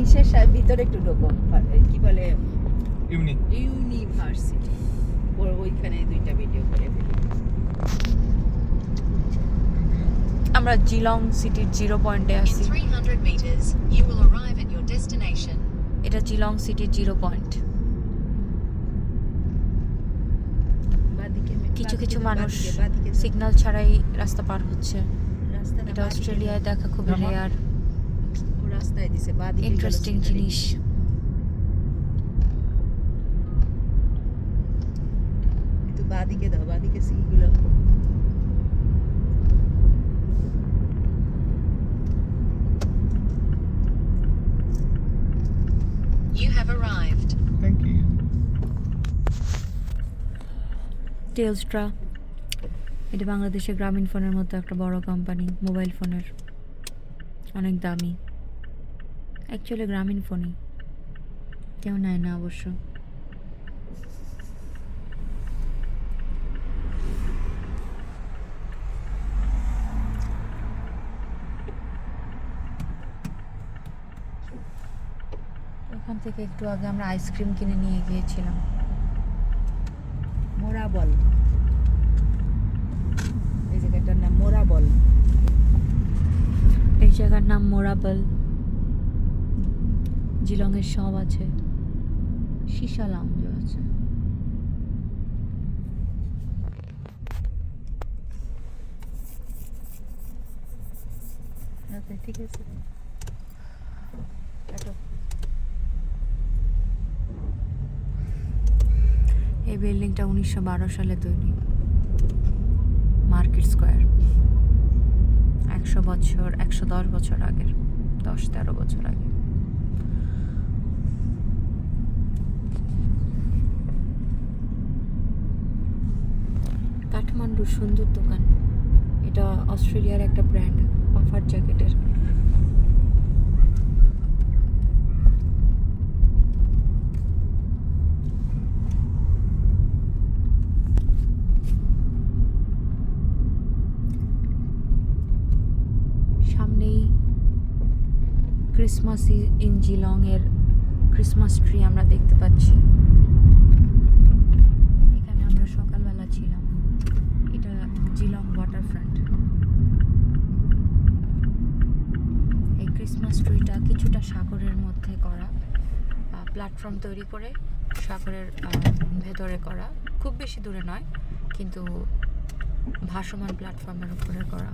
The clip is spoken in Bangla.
ইসের ভিতরে একটু ঢোকো, কি বলে ইউনিভার্সিটি, ওইখানে দুইটা ভিডিও করে ফেলি। আমরা জিলং সিটির 0 পয়েন্টে আছি। এটা জিলং সিটির 0 পয়েন্ট। কিছু কিছু মানুষ সিগন্যাল ছাড়াই রাস্তা পার হচ্ছে। এটা অস্ট্রেলিয়ায় দেখা খুব রেয়ার। রাস্তায় দিছে বাদিকে, ইন্টারেস্টিং জিনিস। একটু বাদিকে দাও, বাদিকে সিগুলো। You have arrived. Thank you. টেলস্ট্রা, এটা বাংলাদেশের গ্রামীণ ফোনের মতো একটা বড় কোম্পানি, মোবাইল ফোনের, অনেক দামি। অ্যাকচুয়ালি গ্রামীণ ফোনই, কেউ নেয় না অবশ্য। ওখান থেকে একটু আগে আমরা আইসক্রিম কিনে নিয়ে গিয়েছিলাম। মোরাবল, এই জায়গাটার নাম মোরাবল। এই জায়গার নাম মোরাবল। জিলংয়ের সব আছে, সীসা লাউঞ্জও আছে। আচ্ছা ঠিক আছে, এই বিল্ডিংটা 1912 সালে তৈরি। মার্কেট স্কোয়ার, 100 বছর, 110 বছর আগের, 10-13 বছর আগে। কাঠমান্ডুর সুন্দর দোকান। এটা অস্ট্রেলিয়ার একটা ব্র্যান্ড, পাফার জ্যাকেটের। সামনেই ক্রিসমাস ইন জিলং এর ক্রিসমাস ট্রি আমরা দেখতে পাচ্ছি। এখানে আমরা সকালবেলা ছিলাম। এটা জিলং ওয়াটারফ্রন্ট। এই ক্রিসমাস ট্রিটা কিছুটা সাগরের মধ্যে করা, প্ল্যাটফর্ম তৈরি করে সাগরের ভেতরে করা, খুব বেশি দূরে নয়, কিন্তু ভাসমান প্ল্যাটফর্মের উপরে করা।